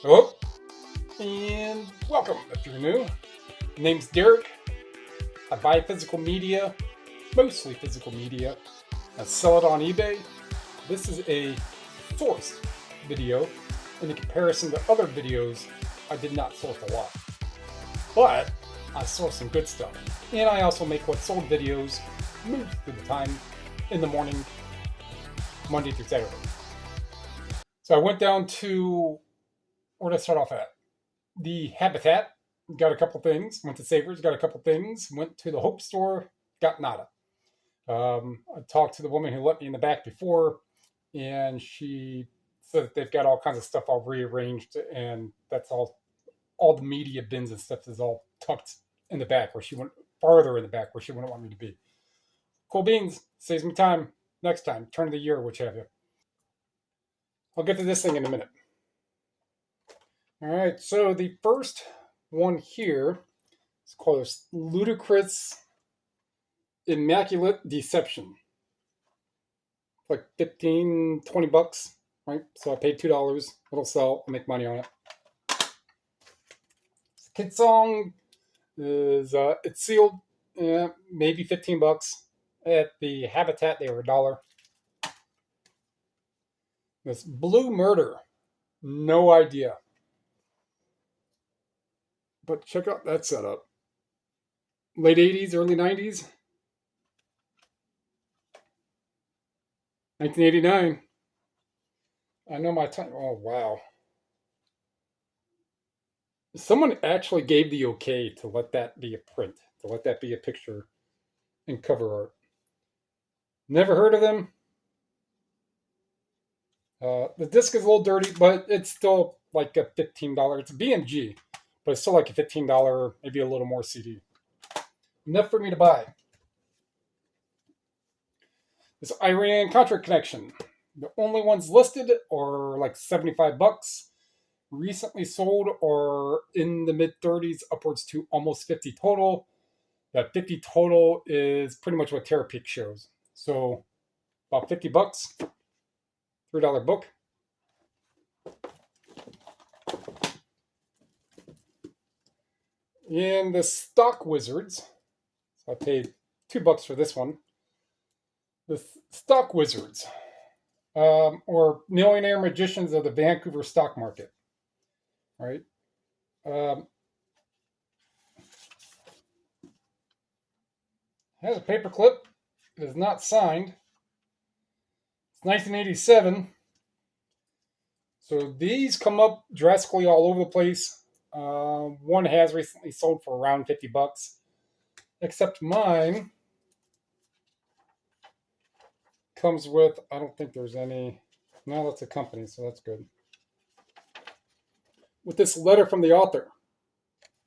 Hello, and welcome if you're new. Name's Derek. I buy physical media, mostly physical media. I sell it on eBay. This is a sourced video in comparison to other videos. I did not source a lot, but I source some good stuff. And I also make what sold videos most of the time in the morning, Monday through Saturday. So I went down to, where did I start off at? The Habitat, got a couple things. Went to Savers, got a couple things. Went to the Hope store, got nada. I talked to the woman who let me in the back before, and she said that they've got all kinds of stuff all rearranged, and that's all the media bins and stuff is all tucked in the back where she went farther in the back where she wouldn't want me to be. Cool beans, saves me time next time, turn of the year, which have you. I'll get to this thing in a minute. All right, so the first one here is called Ludicrous Immaculate Deception. Like 15, 20 bucks, right? So I paid $2. It'll sell, I'll make money on it. Kid song is it's sealed, maybe 15 bucks. At the Habitat, they were $1. This Blue Murder, no idea. But check out that setup. Late 80s, early 90s. 1989. I know my time. Oh, wow. Someone actually gave the okay to let that be a print, to let that be a picture and cover art. Never heard of them. The disc is a little dirty, but it's still like a $15. It's a BMG, but it's still like a $15, maybe a little more CD. Enough for me to buy. This Iran Contra connection. The only ones listed are like 75 bucks. Recently sold or in the mid 30s, upwards to almost 50 total. That 50 total is pretty much what Terapeak shows. So about 50 bucks, $3 book. And the Stock Wizards, so I paid $2 for this one. The Stock Wizards, or Millionaire Magicians of the Vancouver Stock Market. All right. Has a paper clip. It is not signed. It's 1987. So these come up drastically all over the place. One has recently sold for around 50 bucks, except mine comes with, I don't think there's any, no, that's a company, so that's good. With this letter from the author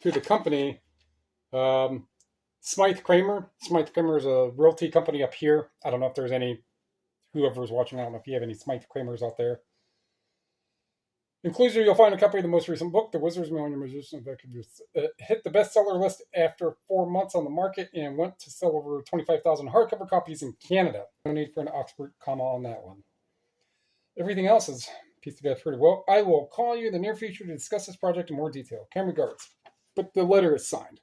to the company, Smythe Kramer. Smythe Kramer is a realty company up here. I don't know if there's any, whoever's watching, I don't know if you have any Smythe Kramers out there. Inclusion, you'll find a copy of the most recent book, The Wizard's Millionaire Magician. Hit the bestseller list after 4 months on the market and went to sell over 25,000 hardcover copies in Canada. No need for an Oxford comma on that one. Everything else is pieced together pretty well. I will call you in the near future to discuss this project in more detail. Kind regards. But the letter is signed.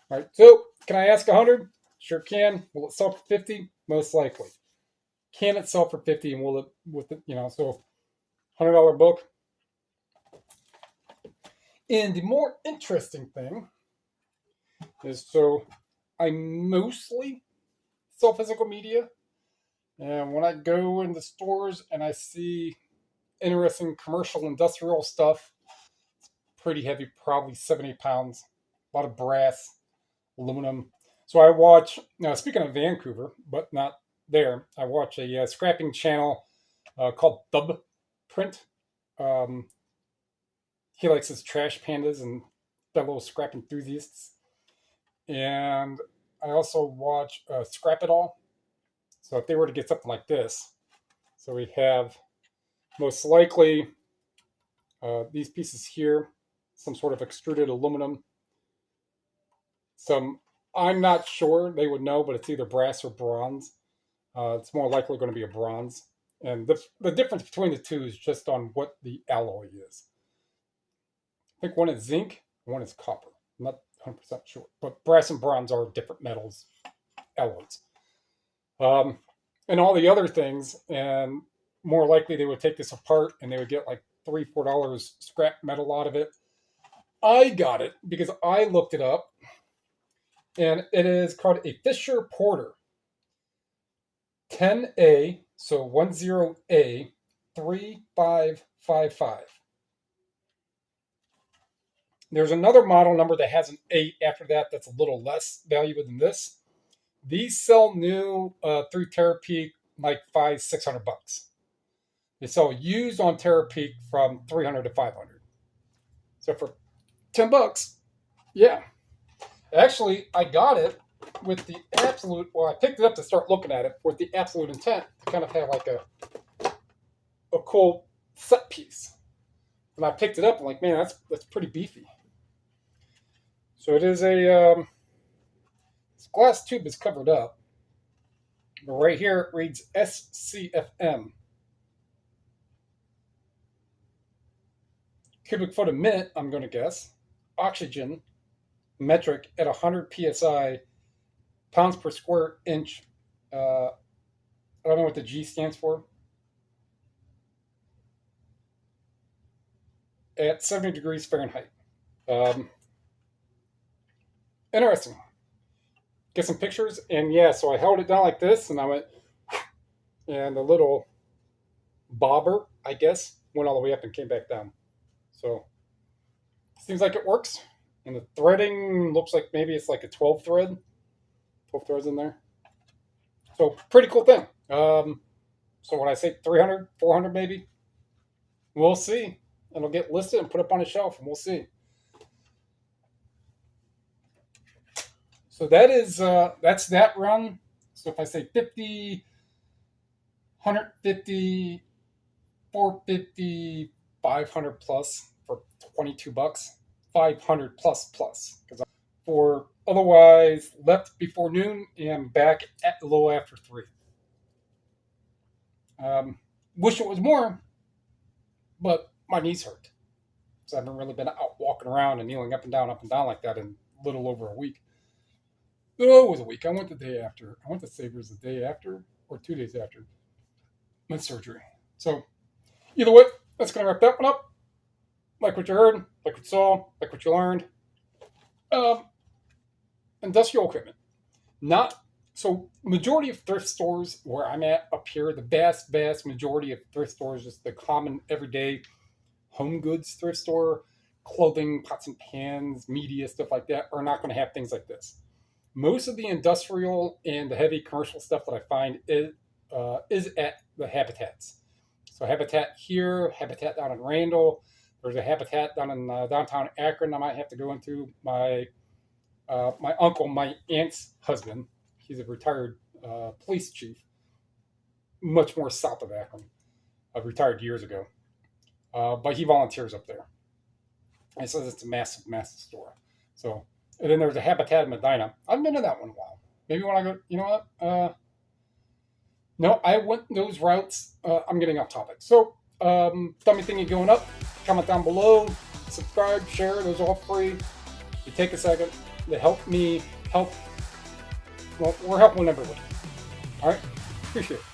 All right, so can I ask 100? Sure can. Will it sell for 50? Most likely. Can it sell for 50? And will it, with it, so $100 book. And the more interesting thing is, so I mostly sell physical media. And when I go in the stores and I see interesting commercial industrial stuff, it's pretty heavy, probably 70 pounds, a lot of brass, aluminum. So I watch, now speaking of Vancouver, but not there, I watch a scrapping channel called Dub Print. He likes his trash pandas and fellow scrap enthusiasts. And I also watch Scrap It All. So if they were to get something like this, so we have most likely these pieces here, some sort of extruded aluminum. Some, I'm not sure, they would know, but it's either brass or bronze. It's more likely going to be a bronze. And the difference between the two is just on what the alloy is. think one is zinc, one is copper. I'm not 100% sure, but brass and bronze are different metals, alloys. And all the other things, and more likely they would take this apart and they would get like $3-4 scrap metal out of it. I got it because I looked it up, and it is called a Fisher Porter 10A, so 10A 3555. There's another model number that has an 8 after that that's a little less valuable than this. These sell new through Terapeak like $500-600. They sell used on Terapeak from $300 to $500. So for $10, yeah. Actually, I got it with the absolute. Well, I picked it up to start looking at it with the absolute intent to kind of have like a cool set piece. And I picked it up. I'm like, man, that's pretty beefy. So it is a this glass tube is covered up, but right here it reads SCFM. Cubic foot a minute, I'm going to guess. Oxygen, metric at 100 psi, pounds per square inch. I don't know what the G stands for. At 70 degrees Fahrenheit. Interesting. Get some pictures, and yeah, so I held it down like this, and I went, and the little bobber, I guess, went all the way up and came back down. So, seems like it works. And the threading looks like maybe it's like a 12 thread. 12 threads in there. So, pretty cool thing. So, when I say 300, 400 maybe, we'll see. It'll get listed and put up on a shelf, and we'll see. So that is that's that run. So if I say 50, 150, 450, 500 plus for $22, 500 plus. Because for otherwise left before noon and back at a little after 3. Wish it was more, but my knees hurt. So I haven't really been out walking around and kneeling up and down like that in a little over a week. No, it was a week. I went the day after. I went to Savers the day after or 2 days after my surgery. So either way, that's going to wrap that one up. Like what you heard, like what you saw, like what you learned. Industrial equipment. Majority of thrift stores where I'm at up here, the vast majority of thrift stores, just the common everyday home goods thrift store, clothing, pots and pans, media, stuff like that, are not going to have things like this. Most of the industrial and the heavy commercial stuff that I find is at the habitats. So Habitat here, Habitat down in Randall. There's a Habitat down in downtown Akron I might have to go into. My uncle, my aunt's husband, he's a retired police chief, much more south of Akron. Retired years ago. But he volunteers up there. And says it's a massive store. So, and then there's a Habitat in Medina. I haven't been to that one in a while. Maybe when I go, you know what? No, I went those routes. I'm getting off topic. So, tell me anything going up. Comment down below. Subscribe, share. Those are all free. You take a second to help me help. Well, we're helping everybody. All right? Appreciate it.